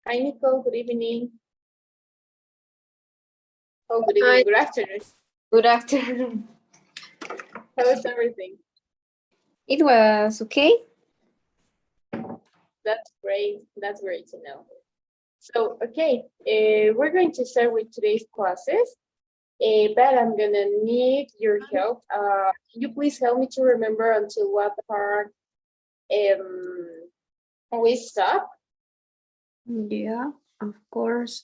Hi, Nicole. Good evening. Oh, good Hi. evening. Good afternoon. Good afternoon. How is everything? It was okay. That's great. That's great to know. So, okay, we're going to start with today's classes, but I'm gonna need your help. Can you please help me to remember until what part we stop? Yeah, of course.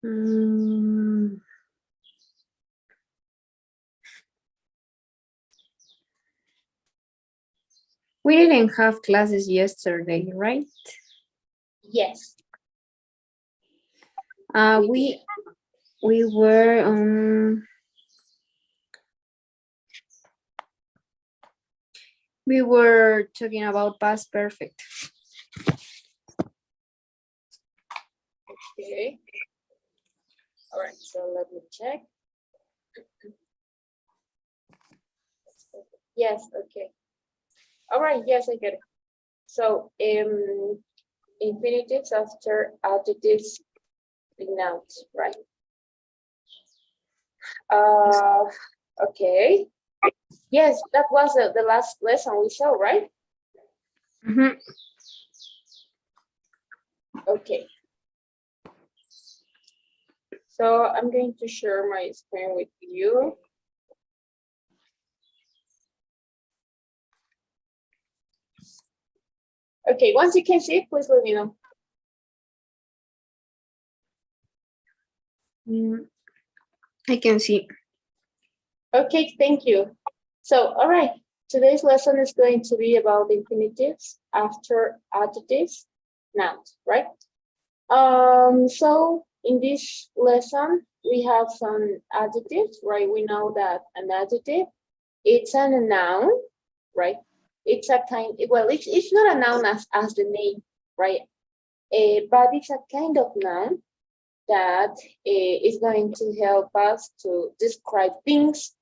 Mm, we didn't have classes yesterday, right? Yes. We were we were talking about past perfect. Okay. All right. So let me check. Yes. Okay. All right. Yes, I get it. So, infinitives after adjectives, nouns, right? Okay. Yes, that was the last lesson we saw, right? Mm-hmm. Okay. So I'm going to share my screen with you. Okay, once you can see it, please let me know. I can see. Okay, thank you. So, all right, today's lesson is going to be about infinitives after adjectives, nouns, right? So in this lesson, we have some adjectives, right? We know that an adjective, it's a noun, right? It's a kind, well, it's not a noun as the name, right? But it's a kind of noun that is going to help us to describe things,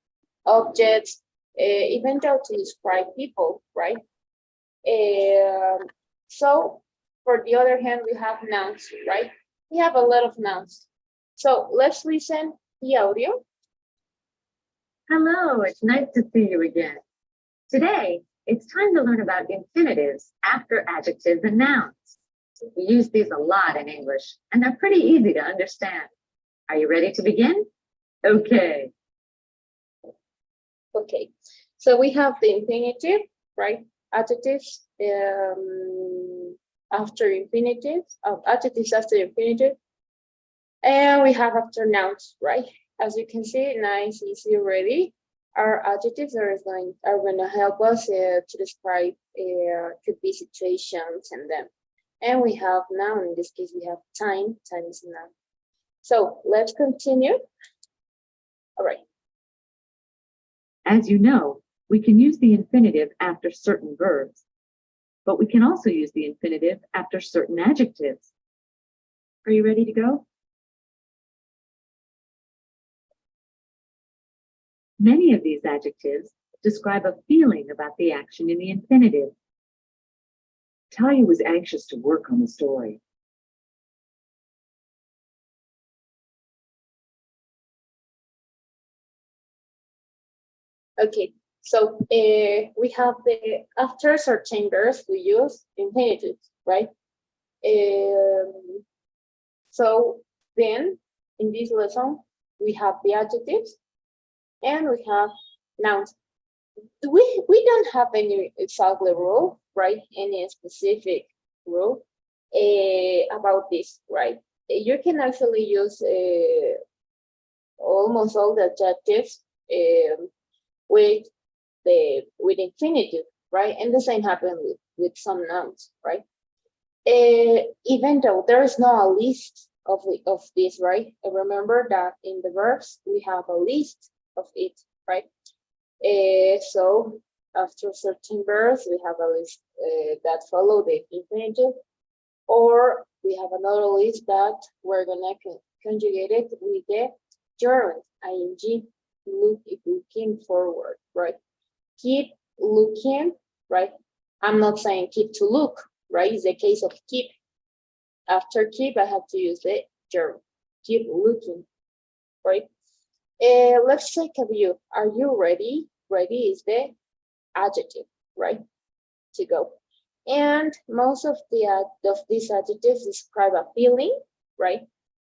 objects, even though to describe people, right? So for the other hand, we have nouns, right? We have a lot of nouns. So let's listen the audio. Hello, it's nice to see you again. Today, it's time to learn about infinitives after adjectives and nouns. We use these a lot in English, and they're pretty easy to understand. Are you ready to begin? Okay. Okay, so we have the infinitive, right? Adjectives after infinitive, adjectives after infinitive, and we have after nouns, right? As you can see, nice, easy already. Our adjectives are going to help us to describe could be situations and them. And we have noun. In this case, we have time. Time is a noun. So let's continue. All right. As you know, we can use the infinitive after certain verbs, but we can also use the infinitive after certain adjectives. Are you ready to go? Many of these adjectives describe a feeling about the action in the infinitive. Talia was anxious to work on the story. Okay. So we have the after certain verbs we use infinitives, right? So then in this lesson we have the adjectives and we have nouns. We don't have any exact rule, right? Any specific rule about this, right? You can actually use almost all the adjectives with infinitive, right? And the same happens with some nouns, right? Even though there is no a list of this, right? Remember that in the verbs we have a list of it, right? So after certain verbs we have a list that follow the infinitive, or we have another list that we're gonna conjugate it with the gerund ing. Looking forward, right? Keep looking, right? I'm not saying keep to look, right? It's the case of keep. After keep, I have to use the gerund. Keep looking, right? Let's take a view. Are you ready? Ready is the adjective, right? To go. And most of these adjectives describe a feeling, right?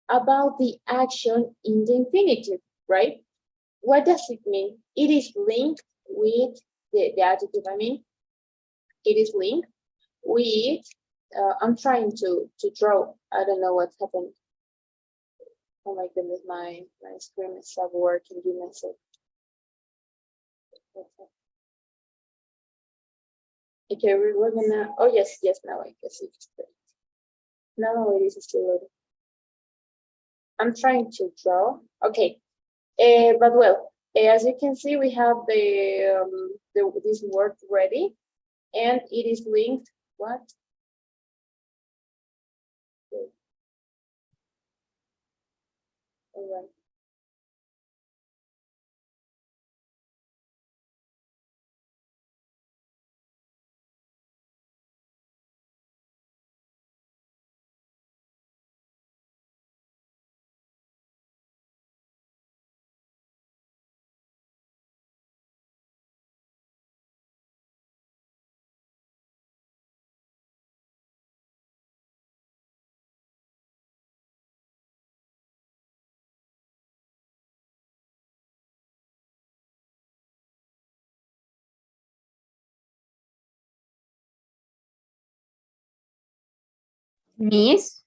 About the action in the infinitive, right? What does it mean? It is linked with the adjective, it is linked with, I'm trying to draw, I don't know what's happened. Oh my goodness, my screen is not working, give me a sec. Okay, we're gonna, oh yes, now I guess it's great. No, it is still loading. I'm trying to draw, okay. But well, as you can see, we have this word ready, and it is linked, what? Okay. All right. Miss?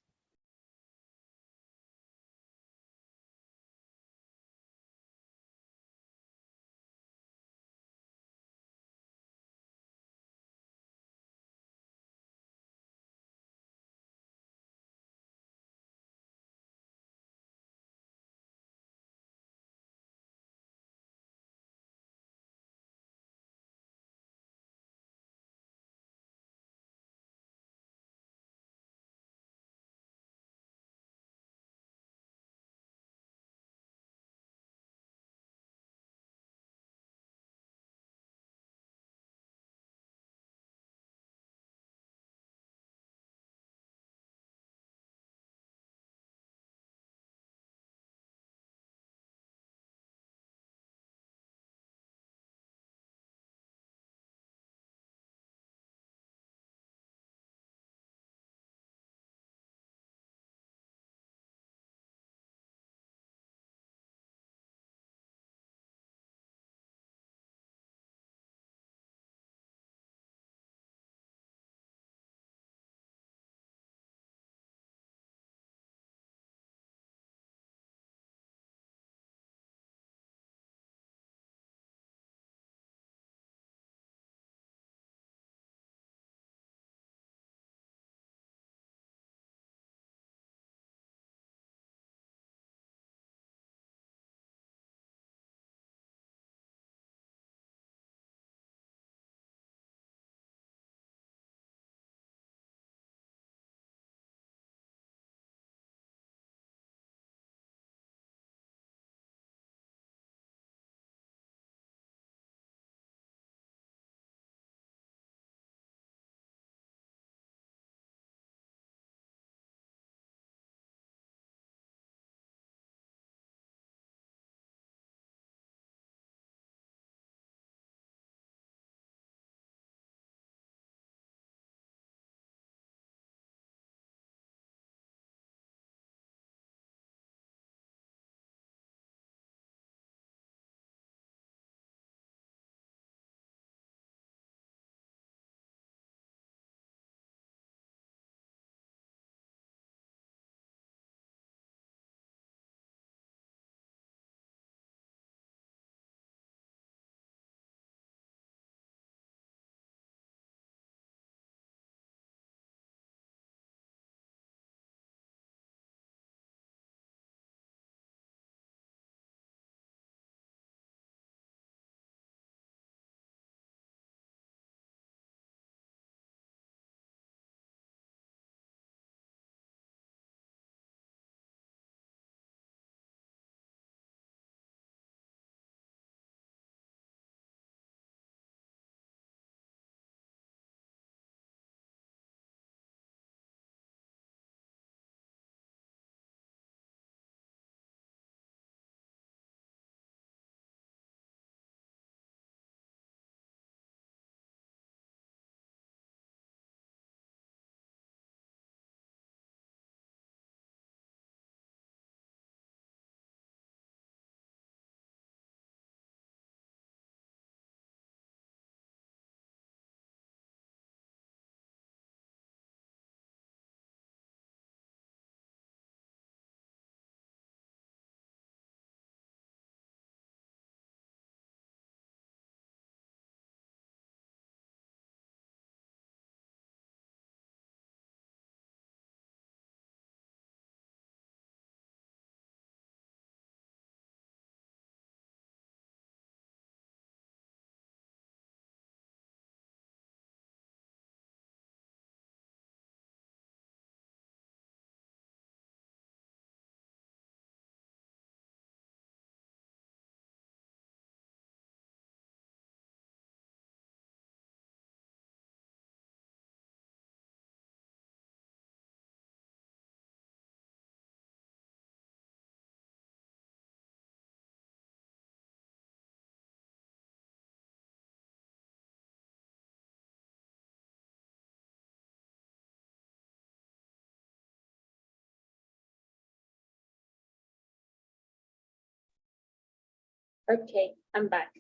Okay, I'm back.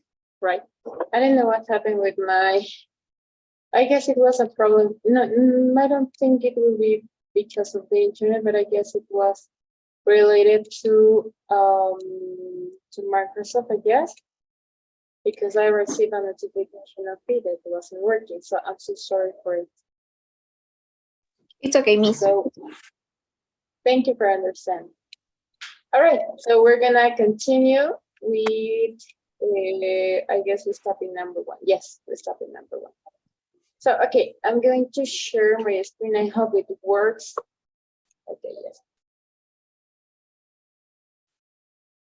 Right. I don't know what happened with my. I guess it was a problem. No, I don't think it will be because of the internet, but I guess it was related to Microsoft, I guess, because I received a notification of it that it wasn't working. So I'm so sorry for it. It's okay, Miss. So thank you for understanding. All right, so we're gonna continue with, I guess we stop in number 1. Yes, we stop in number 1. So, okay, I'm going to share my screen. I hope it works. Okay, yes.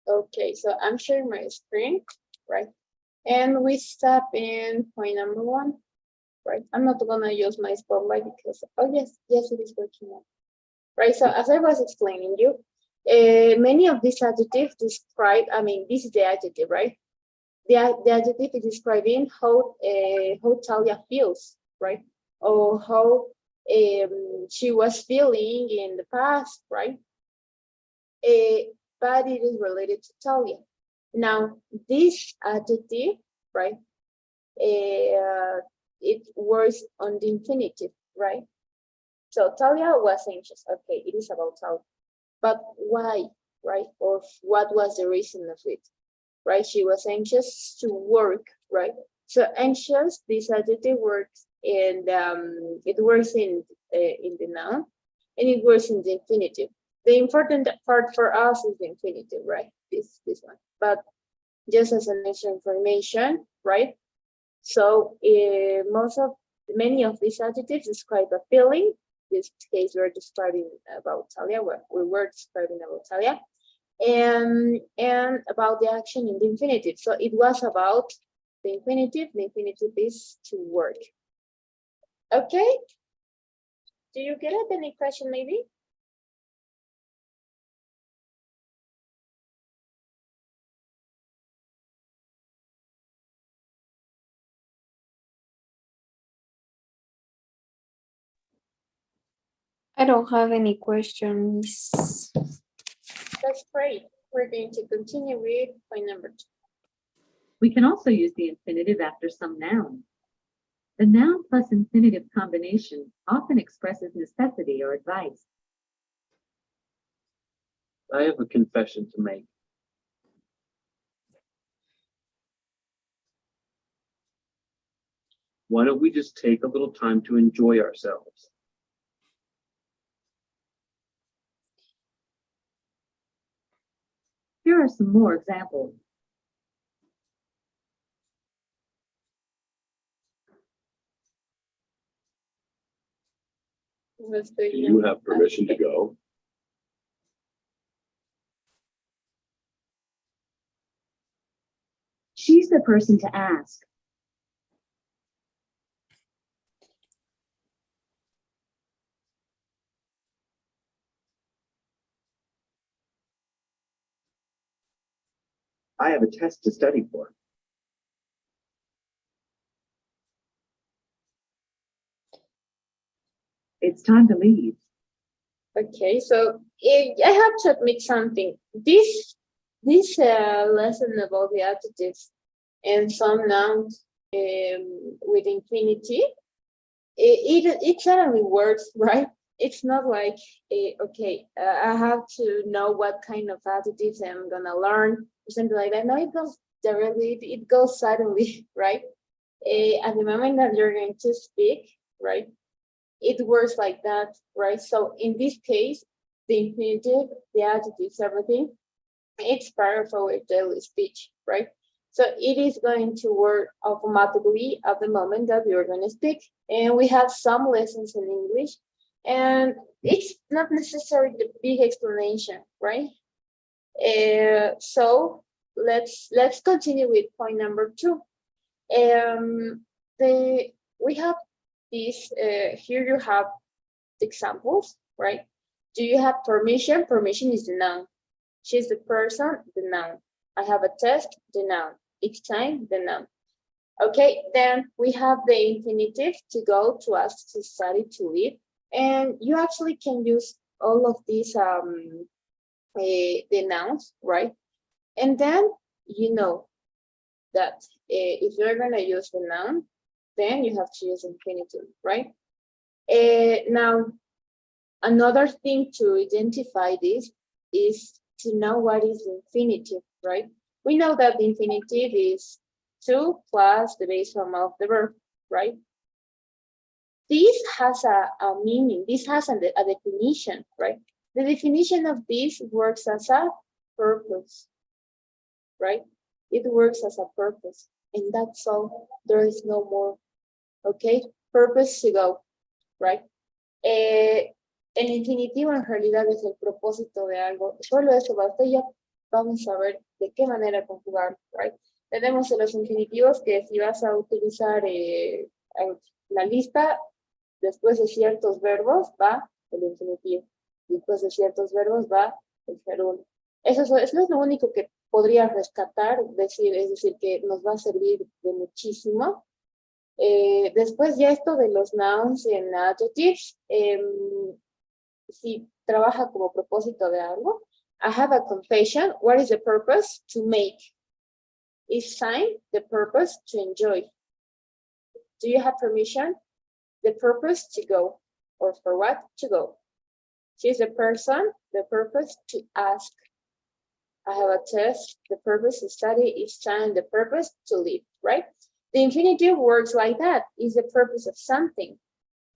Okay, so I'm sharing my screen, right? And we stop in point number 1, right? I'm not gonna use my spotlight because, oh yes, it is working now. Right, so as I was explaining you, many of these adjectives describe, I mean, this is the adjective, right? The adjective is describing how Talia feels, right? Or how she was feeling in the past, right? But it is related to Talia. Now, this adjective, right? It works on the infinitive, right? So Talia was anxious. Okay, it is about Talia. But why, right? Or what was the reason of it, right? She was anxious to work, right? So anxious, this adjective works, and it works in the noun, and it works in the infinitive. The important part for us is the infinitive, right? This one. But just as an extra information, right? So many of these adjectives describe a feeling. In this case, we're describing about Talia. We were describing about Talia, and about the action in the infinitive. So it was about the infinitive. The infinitive is to work. Okay. Do you get it? Any question, maybe? I don't have any questions. That's great. We're going to continue with point number 2. We can also use the infinitive after some noun. The noun plus infinitive combination often expresses necessity or advice. I have a confession to make. Why don't we just take a little time to enjoy ourselves? Here are some more examples. Do you have permission to go? She's the person to ask. I have a test to study for. It's time to leave. Okay, so I have to admit something. This lesson about the adjectives and some nouns with infinitive, it suddenly works, right? It's not like okay, I have to know what kind of adjectives I'm gonna learn or something like that. No, it goes directly. It goes suddenly, right? At the moment that you're going to speak, right? It works like that, right? So in this case, the infinitive, the adjectives, everything, it's part of our daily speech, right? So it is going to work automatically at the moment that we are going to speak. And we have some lessons in English, and it's not necessarily the big explanation, right? So let's continue with point number 2. We have this, here you have the examples, right? Do you have permission? Permission is the noun. She's the person, the noun. I have a test, the noun. It's time, the noun. Okay, then we have the infinitive, to go, to ask, to study, to live. And you actually can use all of these the nouns, right? And then, that if you're gonna use the noun, then you have to use infinitive, right? Now, another thing to identify this is to know what is infinitive, right? We know that the infinitive is to plus the base form of the verb, right? This has a meaning, this has a definition, right? The definition of this works as a purpose, right? It works as a purpose, and that's all. There is no more, okay? Purpose to go, right? El infinitivo en realidad es el propósito de algo. Solo eso basta y ya vamos a ver de qué manera conjugar, right? Tenemos los infinitivos que si vas a utilizar la lista, después de ciertos verbos va el infinitivo. Después de ciertos verbos va el gerundio. Eso es lo único que podría rescatar, es decir, que nos va a servir de muchísimo. Después ya esto de los nouns en adjectives, si trabaja como propósito de algo. I have a confession. What is the purpose? To make. Is sign the purpose to enjoy. Do you have permission? The purpose to go. Or for what? To go. She's a person, the purpose to ask. I have a test, the purpose to study. Is time, the purpose to live, right? The infinitive works like that. Is the purpose of something,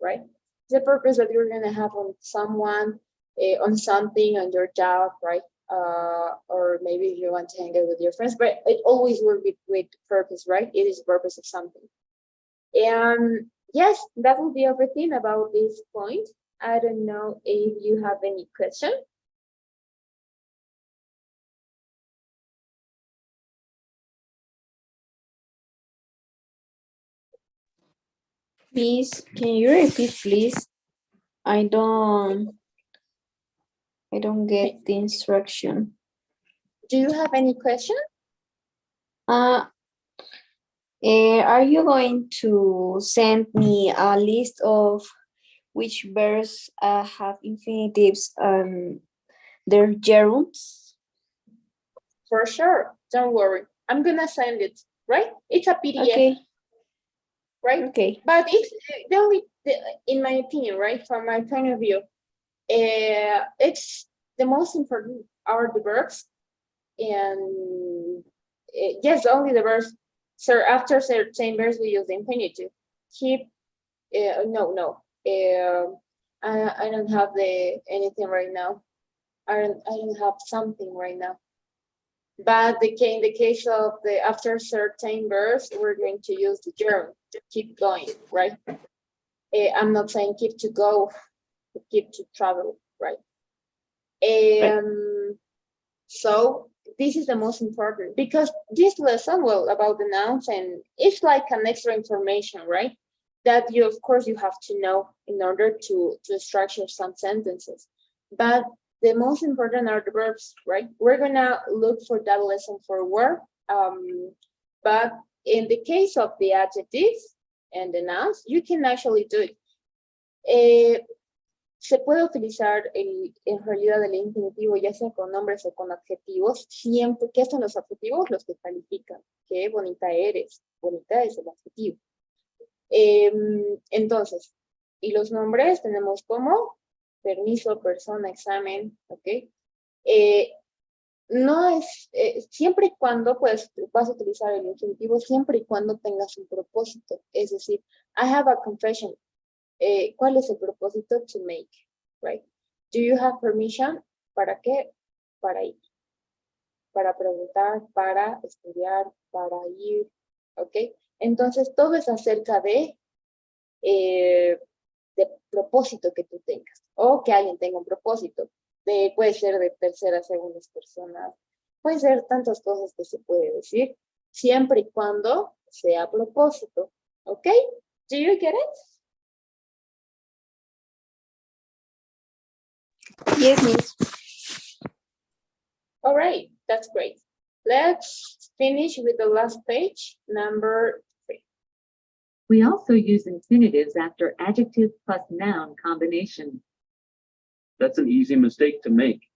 right? The purpose that you're gonna have on someone, on something, on your job, right? Or maybe you want to hang out with your friends, but it always works with purpose, right? It is the purpose of something. And yes, that will be everything about this point. I don't know if you have any question. Please, can you repeat, please? I don't get the instruction. Do you have any question? Are you going to send me a list of which verbs have infinitives and their gerunds? For sure. Don't worry. I'm gonna send it, right? It's a PDF, Okay. right? Okay. But it's the only, in my opinion, right? From my point of view, it's the most important are the verbs, and yes, only the verbs. So after certain verbs, we use the infinitive. Keep, no. I don't have anything right now. I don't have something right now. But in the case of the after certain verbs, we're going to use the gerund to keep going, right? I'm not saying keep to go, keep to travel, right? So this is the most important because this lesson, well, about the nouns, and it's like an extra information, right? That you, of course, you have to know in order to structure some sentences. But the most important are the verbs, right? We're gonna look for that lesson for work. But in the case of the adjectives and the nouns, you can actually do it. Se puede utilizar en realidad el infinitivo, ya sea con nombres o con adjetivos, siempre. ¿Qué son los adjetivos? Los que califican. Qué bonita eres. Bonita es el adjetivo. Entonces, y los nombres tenemos como permiso, persona, examen, ¿ok? No es, siempre y cuando, pues, vas a utilizar el infinitivo, siempre y cuando tengas un propósito. Es decir, I have a confession. ¿Cuál es el propósito? To make, right? Do you have permission? ¿Para qué? Para ir. Para preguntar, para estudiar, para ir, ¿ok? Entonces, todo es acerca de propósito que tú tengas, o que alguien tenga un propósito. Puede ser de terceras, segundas personas, puede ser tantas cosas que se puede decir, siempre y cuando sea a propósito, ¿ok? Do you get it? Yes, miss. All right, that's great. Let's finish with the last page, number 3. We also use infinitives after adjective plus noun combination. That's an easy mistake to make.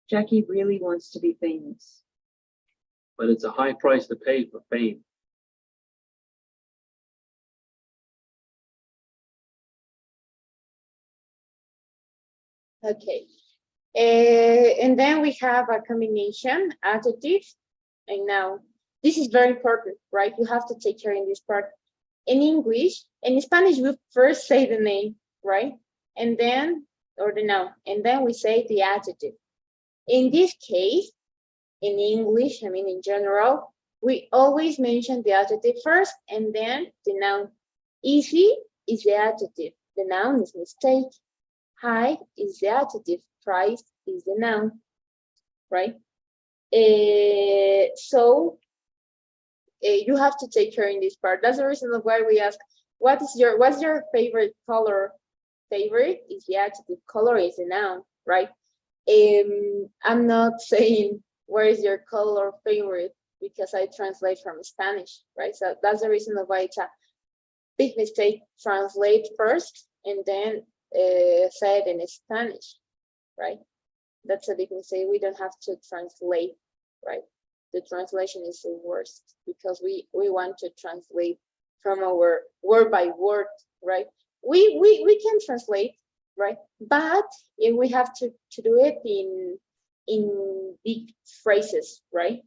Jackie really wants to be famous. But it's a high price to pay for fame. Okay. And then we have a combination, adjective and noun. This is very important, right? You have to take care in this part. In English, in Spanish, we first say the name, right? And then, or the noun, and then we say the adjective. In this case, in English, I mean, in general, we always mention the adjective first and then the noun. Easy is the adjective. The noun is mistake. High is the adjective. Price is the noun, right? You have to take care in this part. That's the reason why we ask, what's your favorite color? Favorite is the adjective. Color is the noun, right? I'm not saying where is your color favorite because I translate from Spanish, right? So that's the reason why it's a big mistake. Translate first and then say it in Spanish, right? That's a big mistake. We don't have to translate, right? The translation is the worst because we want to translate from our word by word, right? We can translate, right? But if we have to do it in big phrases, right?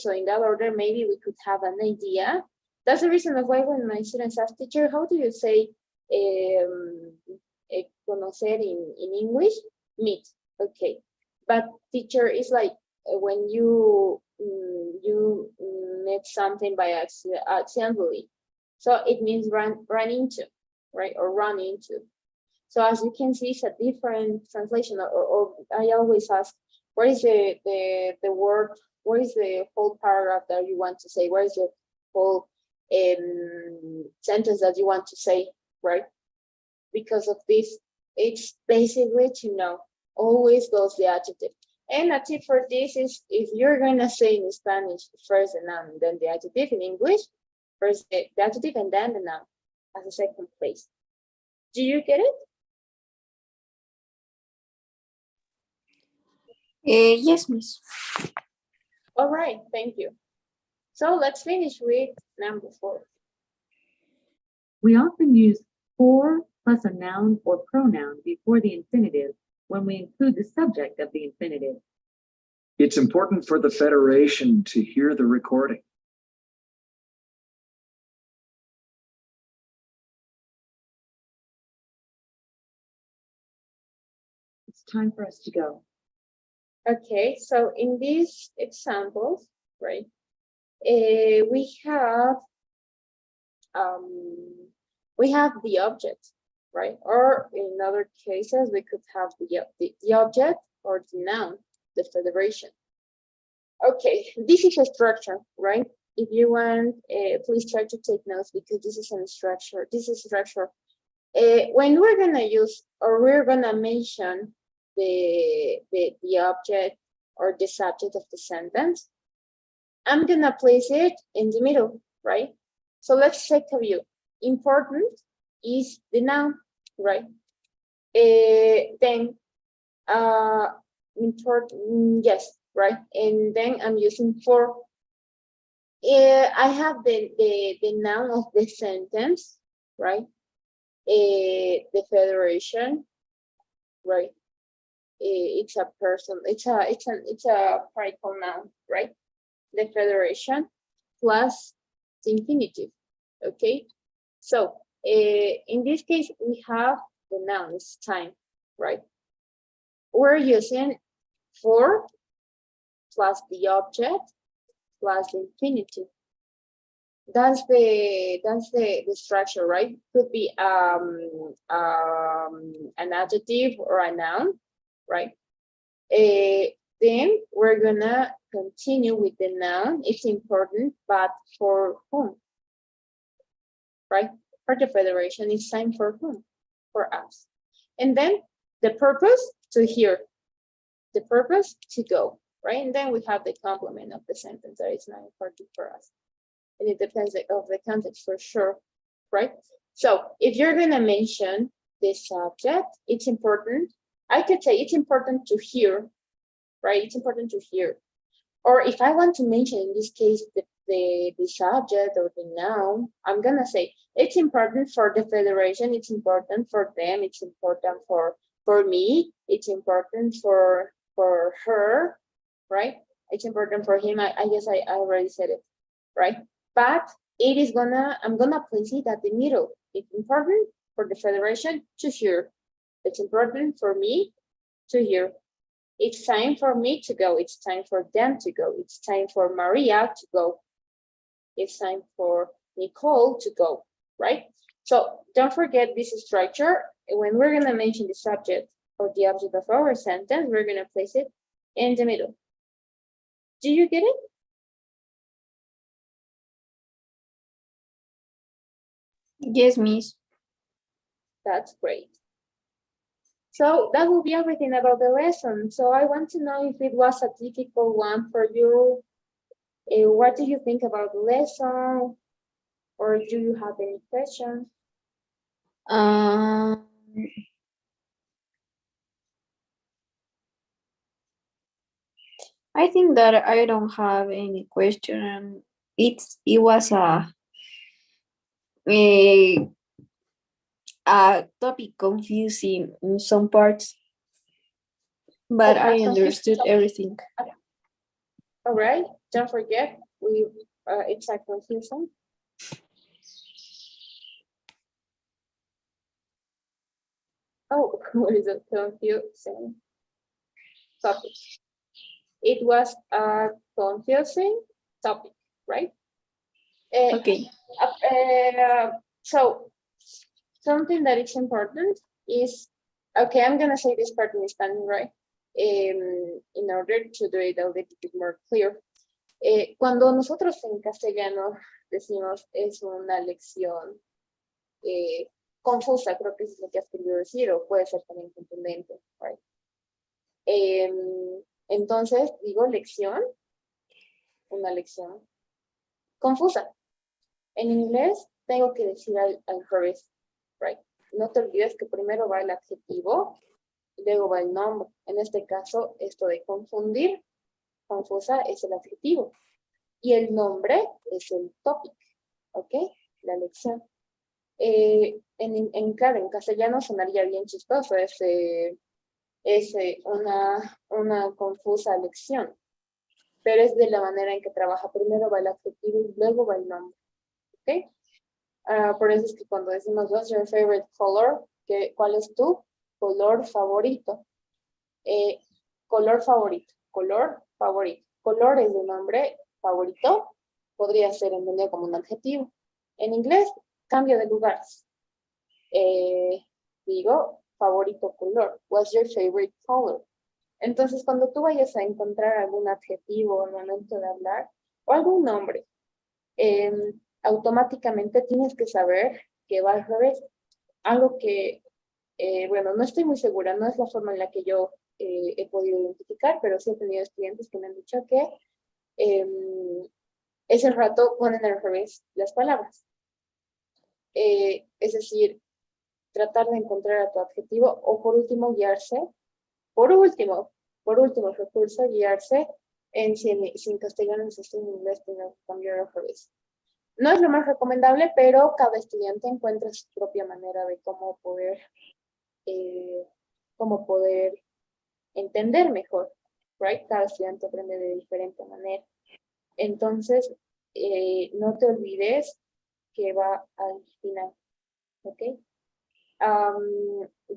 So in that order, maybe we could have an idea. That's the reason why when my students ask, teacher, how do you say conocer in English? Meet, okay. But teacher is like when you met something by accidentally. So it means run into, right? Or run into. So as you can see, it's a different translation. Or I always ask, what is the word? What is the whole paragraph that you want to say? What is the whole sentence that you want to say, right? Because of this, it's basically to know. Always goes the adjective. And a tip for this is if you're gonna say in Spanish first the noun, then the adjective. In English, first the adjective and then the noun as a second place. Do you get it? Yes, Miss. All right, thank you. So let's finish with number 4. We often use for plus a noun or pronoun before the infinitive when we include the subject of the infinitive. It's important for the Federation to hear the recording. It's time for us to go. Okay, so in these examples, right, we have the object, right? Or in other cases, we could have the object or the noun, the federation. Okay, this is a structure, right? If you want, please try to take notes because this is a structure. This is structure. When we're gonna use or we're gonna mention the object or the subject of the sentence, I'm gonna place it in the middle, right? So let's take a view. Important is the noun, right? Then important, yes, right? And then I'm using for. I have the noun of the sentence, right? The federation, right? It's a person. It's a particle noun, right? The federation plus the infinitive. Okay. So in this case, we have the noun, it's time, right? We're using for plus the object plus the infinitive. That's the structure, right? Could be an adjective or a noun, right? Then we're gonna continue with the noun. It's important, but for whom? Right? For the federation, it's time for whom? For us. And then the purpose, to hear. The purpose, to go, right? And then we have the complement of the sentence that is not important for us. And it depends of the context for sure, right? So if you're gonna mention this subject, it's important. I could say it's important to hear right? It's important to hear. Or if I want to mention in this case the subject or the noun, I'm gonna say it's important for the federation, it's important for them, it's important for me, it's important for her, right? It's important for him. I guess I already said it, right? But it is I'm gonna place it at the middle. It's important for the federation to hear. It's important for me to hear. It's time for me to go. It's time for them to go. It's time for Maria to go. It's time for Nicole to go, right? So don't forget this structure. When we're going to mention the subject or the object of our sentence, we're going to place it in the middle. Do you get it? Yes, Miss. That's great. So that will be everything about the lesson. So I want to know if it was a difficult one for you. What do you think about the lesson? Or do you have any questions? Um, I think that I don't have any question. It was a, a topic confusing in some parts, but I understood everything. All right, don't forget, it's a confusion. Oh, what is a confusing topic? It was a confusing topic, right? Okay. So something that is important is, okay, I'm gonna say this part in Spanish, right? In order to do it a little bit more clear. Cuando nosotros en castellano decimos es una lección confusa, creo que es lo que has querido decir, o puede ser también contundente, right? Entonces, digo lección, una lección confusa. En inglés tengo que decir al revés, right? No te olvides que primero va el adjetivo, y luego va el nombre. En este caso, esto de confundir, confusa es el adjetivo. Y el nombre es el topic, ¿ok? La lección. Claro, en castellano sonaría bien chistoso, es una confusa lección, pero es de la manera en que trabaja. Primero va el adjetivo y luego va el nombre, ¿ok? Por eso es que cuando decimos, what's your favorite color? ¿Cuál es tu color favorito? Color favorito, color favorito. Color es de nombre, favorito podría ser entendido como un adjetivo. En inglés, cambio de lugares. Digo, favorito color. What's your favorite color? Entonces, cuando tú vayas a encontrar algún adjetivo al momento de hablar, o algún nombre, automáticamente tienes que saber que va al revés. Algo que, bueno, no estoy muy segura, no es la forma en la que yo he podido identificar, pero sí he tenido estudiantes que me han dicho que ese rato ponen al revés las palabras. Es decir, tratar de encontrar a tu adjetivo o por último guiarse, por último recurso, guiarse si en castellano existe en inglés, tengo que cambiar al revés. No es lo más recomendable, pero cada estudiante encuentra su propia manera de cómo poder entender mejor, right? Cada estudiante aprende de diferente manera. Entonces, no te olvides que va al final, ¿ok?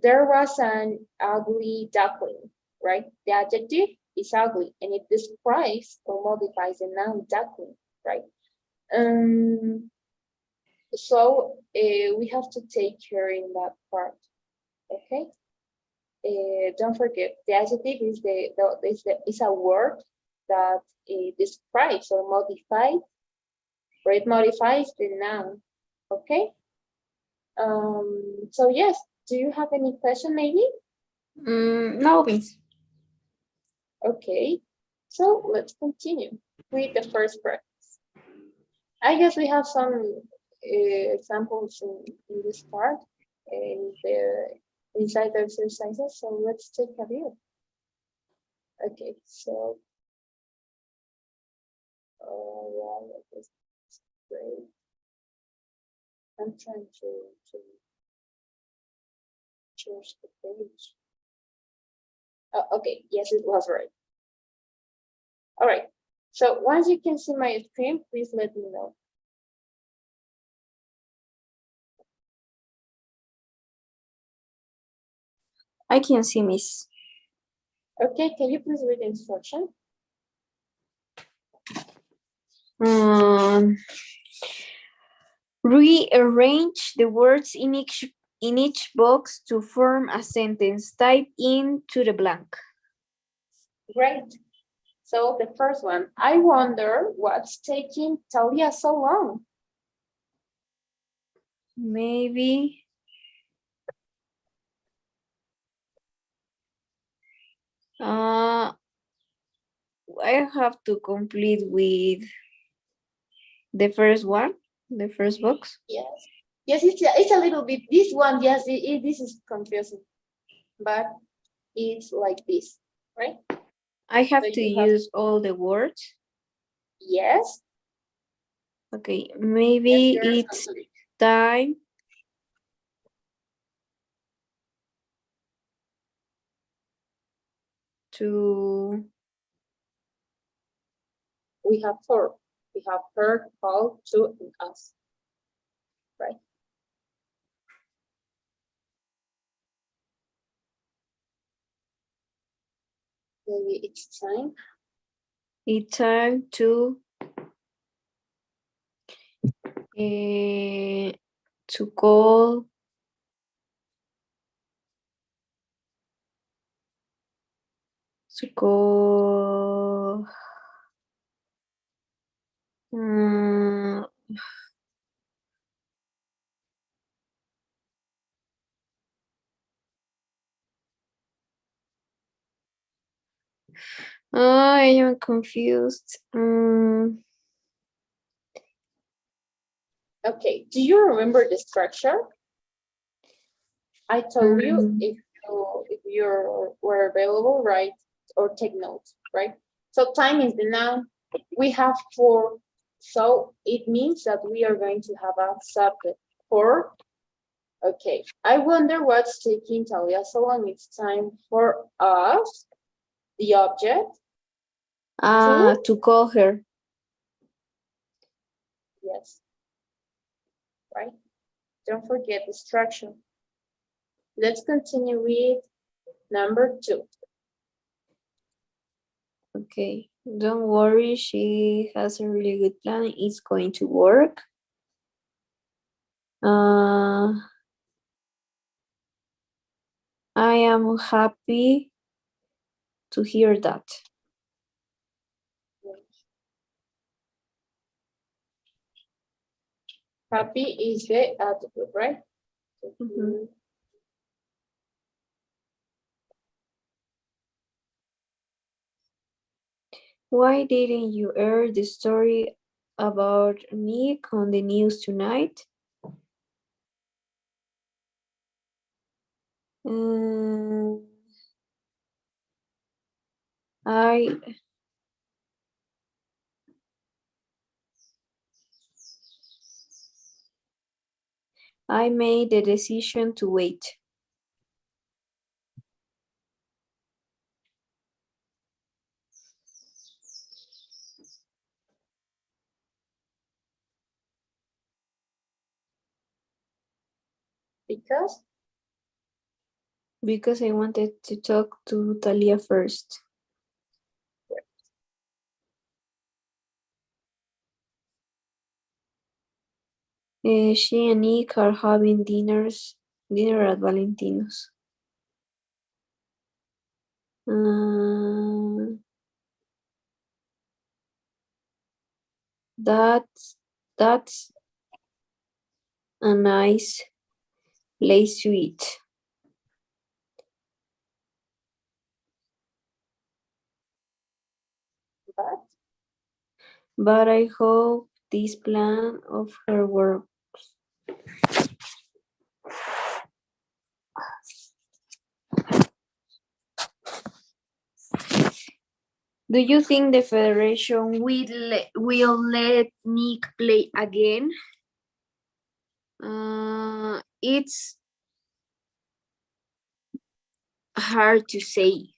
There was an ugly duckling, right? The adjective is ugly, and it describes or modifies the noun duckling, right? So we have to take care in that part, okay? Don't forget, the adjective is a word that describes or modifies, or it modifies the noun, okay? So yes, do you have any question maybe? No, Miss. Okay, so let's continue with the first practice. I guess we have some examples in this part, inside the exercises, so let's take a view. Okay, so yeah, that's great. I'm trying to change the page. Oh, okay, yes, it was right. All right. So once you can see my screen, please let me know. I can see, Miss. Okay, can you please read the instruction? Rearrange the words in each box to form a sentence. Type into the blank. Great. So the first one, I wonder what's taking Talia so long. Maybe I have to complete with the first one, the first box. Yes. Yes, it's a little bit, this one, yes, this is confusing, but it's like this, right? I have So to you have, use all the words. yes, Okay, yes, maybe you're it's complete. time to We have four. We have her, Paul, two, and us, right? Maybe it's time. To call mm, I am confused. Okay, do you remember the structure? I told you Mm, if you were available, right, or take notes, right? So time is the noun. We have four, so it means that we are going to have a subject for. Okay, I wonder what's taking Talia so long. It's time for us, the object, to call her. yes, right? Don't forget the structure. Let's continue with number 2. Okay, don't worry, she has a really good plan. It's going to work. I am happy to hear that. Happy is the adjective, right? Mhm. Why didn't you air the story about Nick on the news tonight? I made the decision to wait. Because Because I wanted to talk to Talia first. She and Nick are having dinner at Valentino's. That's a nice place to eat. But I hope this plan of her works. Do you think the federation will let Nick play again? It's hard to say.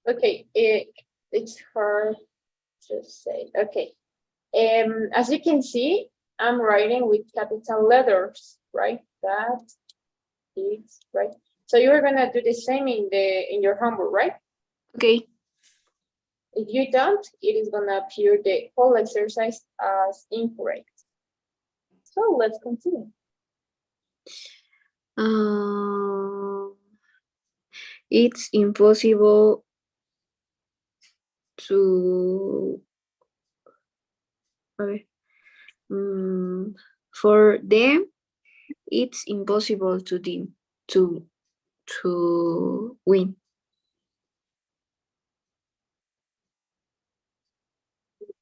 Okay, it's hard to say. Okay. As you can see, I'm writing with capital letters, right? That is right. So you are gonna do the same in your homework, right? Okay. If you don't, it is gonna appear the whole exercise as incorrect. So let's continue. It's impossible to for them. It's impossible to win.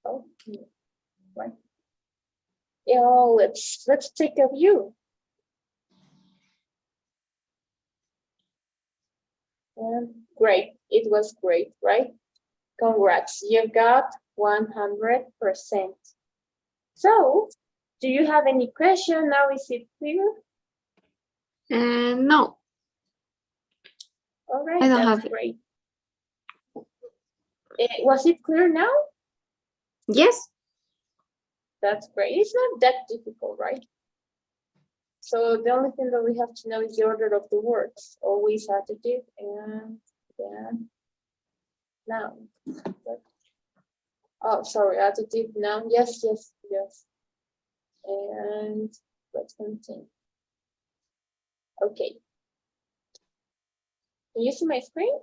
Okay, right. Yeah, let's take a view. And great, it was great, right? Congrats, you got 100%. So, do you have any question now? Is it clear? No, All right, I don't that's have it. great. Was it clear now? Yes. That's great. It's not that difficult, right? So the only thing that we have to know is the order of the words. Always adjective and then noun. Oh, sorry, adjective, noun. Yes, yes, yes. And let's continue. Okay. Can you see my screen?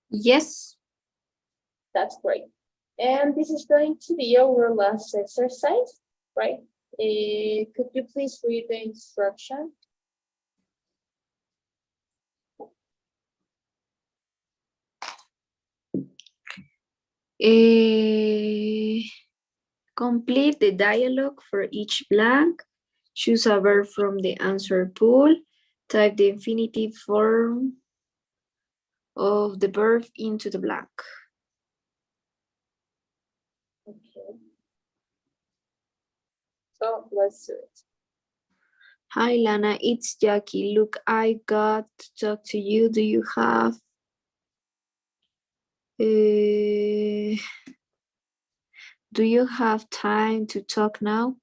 Yes. That's great. And this is going to be our last exercise, right? Could you please read the instruction? Complete the dialogue for each blank. Choose a verb from the answer pool. Type the infinitive form of the verb into the blank. Okay. So let's do it. Hi, Lana, it's Jackie. Look, I got to talk to you. Do you have time to talk now?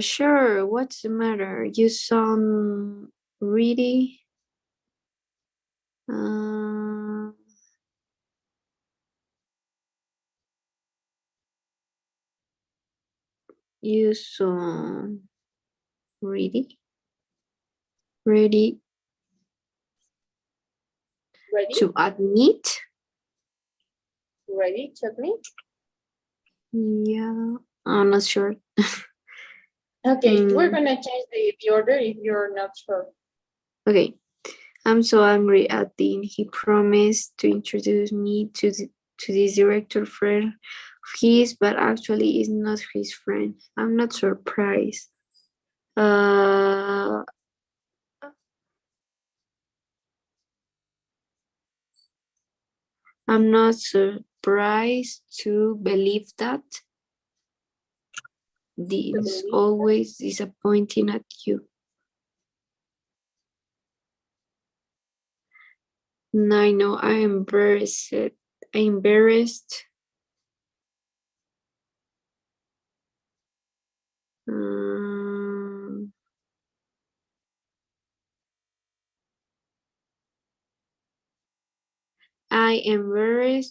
Sure. What's the matter? You sound really you sound ready Ready? to admit? Ready to admit? Yeah, I'm not sure. Okay, we're gonna change the order if you're not sure. Okay, I'm so angry at Dean. He promised to introduce me to this director friend of his, but actually is not his friend. I'm not surprised. I'm not surprised to believe that. Dean's always disappointing at you. I know, I'm embarrassed. I am embarrassed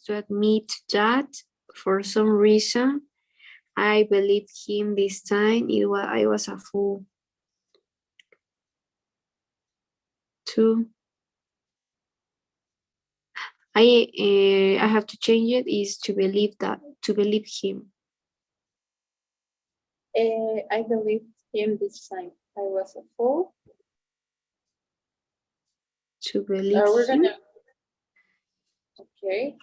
to admit that for some reason I believed him this time. I was a fool. Too. I have to change it. Is to believe him. I believe him this time. I was a fool. To believe We're him. gonna. Okay.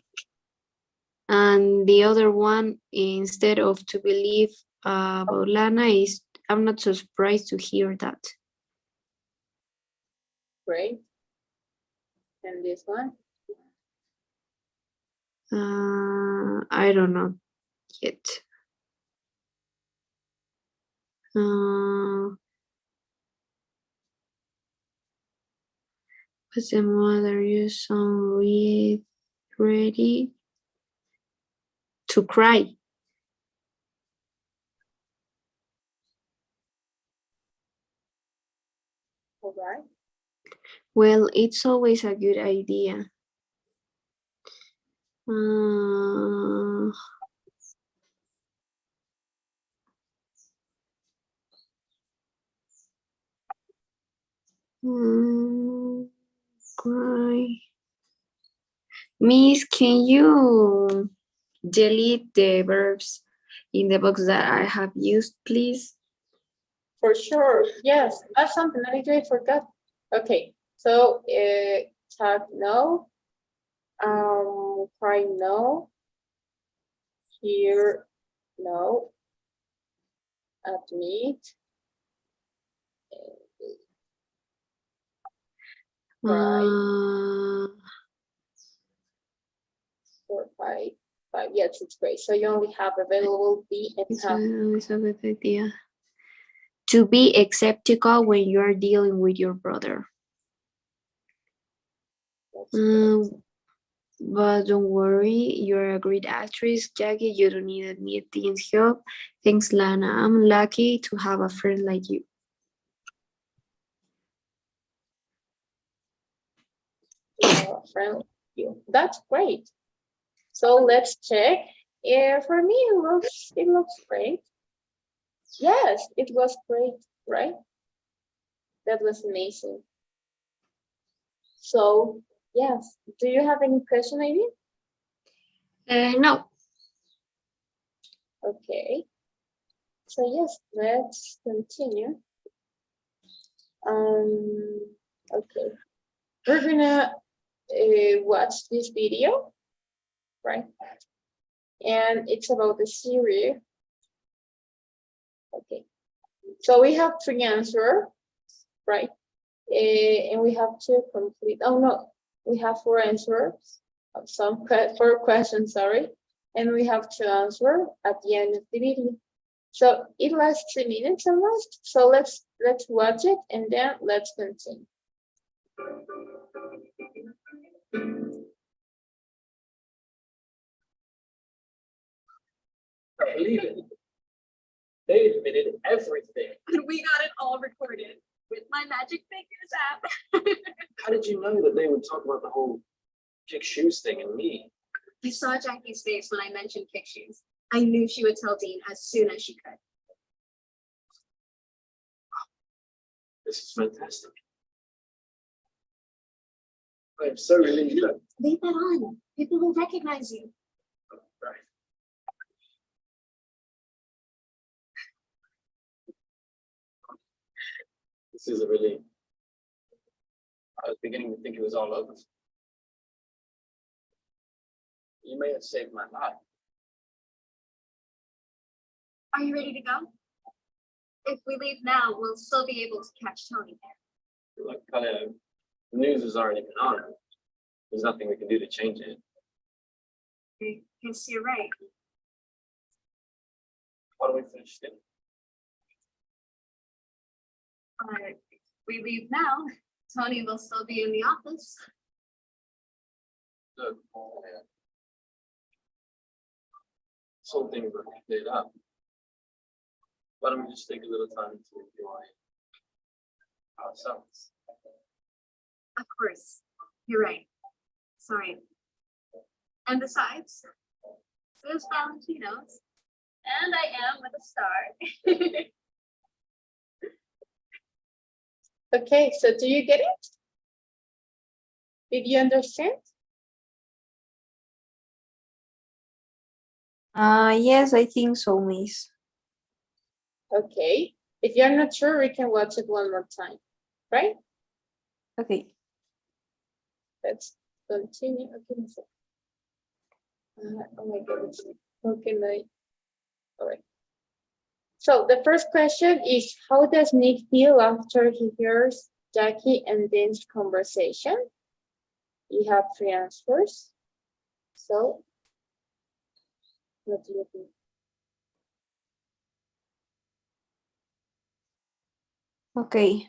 And the other one, instead of to believe about Lana, is I'm not so surprised to hear that. Great. And this one? I don't know yet. Was the mother you son ready to cry? All right. Well, it's always a good idea. Cry. Miss, can you delete the verbs in the box that I have used, please? For sure. Yes, that's something that I forgot. Okay. So talk no. Cry no. Hear no. Admit. Cry. Uh, 4, 5, 5. Yes, it's great. So you only have available be and it's have. always a good idea. To be skeptical when you are dealing with your brother. But don't worry, you're a great actress, Jackie. You don't need Dean's help. Thanks, Lana. I'm lucky to have a friend like you. Friend, you. That's great. So let's check. For me, it looks great. Yes, it was great, right? That was amazing. So yes, do you have any question, maybe? No. Okay. So yes, let's continue. Okay, we're gonna watch this video, right? And it's about the series. Okay, so we have 3 answers, right? And we have to complete. Oh no, we have 4 answers. Some 4 questions, sorry, and we have to answer at the end of the video. So it lasts 3 minutes almost. So let's watch it and then let's continue. I believe it. They admitted everything. We got it all recorded with my Magic Figures app. How did you know that they would talk about the whole kick shoes thing and me? I saw Jackie's face when I mentioned kick shoes. I knew she would tell Dean as soon as she could. This is fantastic. I am so relieved that. Leave that on. People will recognize you. Right. This is a relief. I was beginning to think it was all over. You may have saved my life. Are you ready to go? If we leave now, we'll still be able to catch Tony there. Like, kind of, the news is already been on. There's nothing we can do to change it. I guess you're right. Why don't we finish it? But if we leave now, Tony will still be in the office. Look, this whole thing is cleared up. Why don't we just take a little time to enjoy ourselves? Of course, you're right. Sorry. And besides, it's Valentino's, and I am with a star. Okay, so do you get it? Did you understand? Yes, I think so, Miss. Okay. If you're not sure, we can watch it one more time, right? Okay. Let's continue. Okay, so Oh my goodness. How can I? All right. So the first question is, how does Nick feel after he hears Jackie and Dean's conversation? You have 3 answers. So, what do you think? Okay.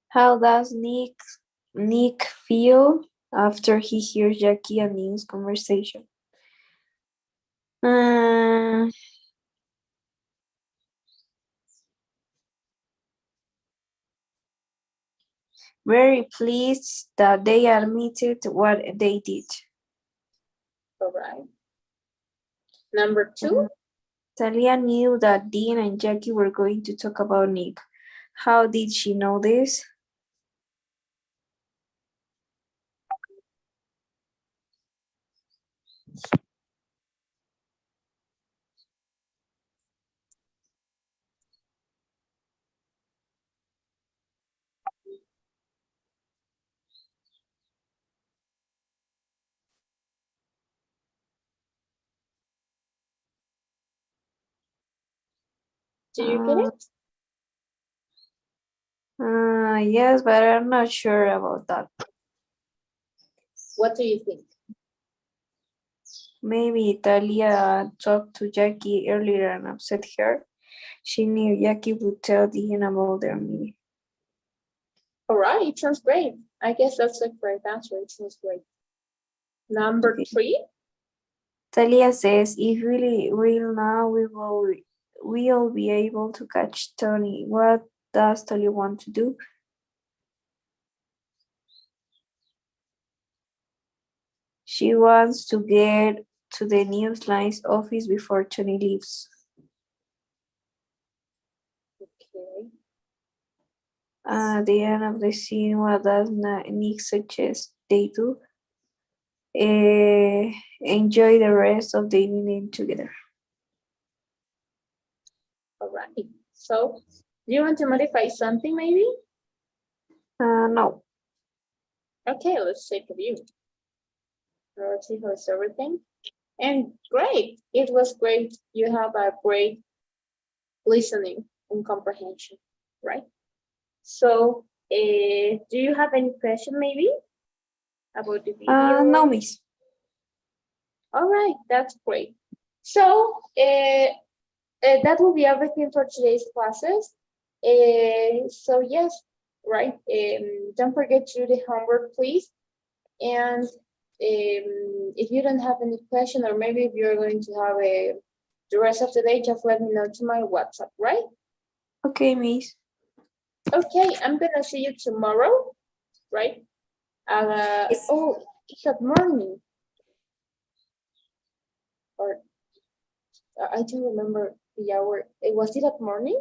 How does Nick feel after he hears Jackie and Dean's conversation? Very pleased that they admitted what they did. All right. Number 2. Talia knew that Dean and Jackie were going to talk about Nick. How did she know this? Do you get it? Yes, but I'm not sure about that. What do you think? Maybe Talia talked to Jackie earlier and upset her. She knew Jackie would tell Dean about their meeting. All right, it sounds great. I guess that's a great answer. It sounds great. Number 3. Talia says, if really will now, we'll be able to catch Tony. What does Talia want to do? She wants to get to the Newsline's office before Tony leaves. Okay. At the end of the scene, what does Nick suggest they do? Enjoy the rest of the evening together. All right. So, do you want to modify something maybe? No. Okay, let's take a view. Let's see how's everything. And great. It was great. You have a great listening and comprehension, right? So, do you have any question maybe about the video? No, miss. All right, that's great. So, that will be everything for today's classes. So yes, right. Don't forget to do the homework, please. And if you don't have any question, or maybe if you're going to have the rest of the day, just let me know to my WhatsApp, right? Okay, miss. Okay, I'm gonna see you tomorrow, right? Oh, it's at morning. Or I don't remember the hour. Was it at morning?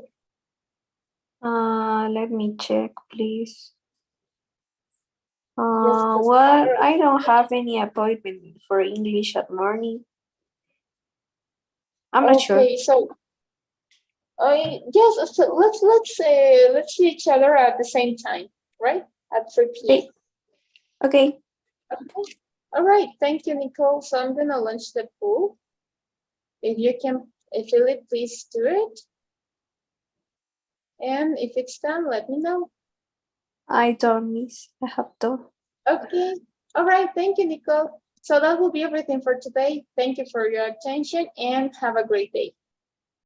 Let me check, please. Yes, Well, I don't have any appointment for English at morning. I'm not sure. Okay, so yes, so let's see each other at the same time, right? At 3 p.m. Okay. Okay. All right. Thank you, Nicole. So I'm gonna launch the pool. If you can fill it, please do it. And if it's done, let me know. I don't, miss. I have to. Okay. All right. Thank you, Nicole. So that will be everything for today. Thank you for your attention and have a great day.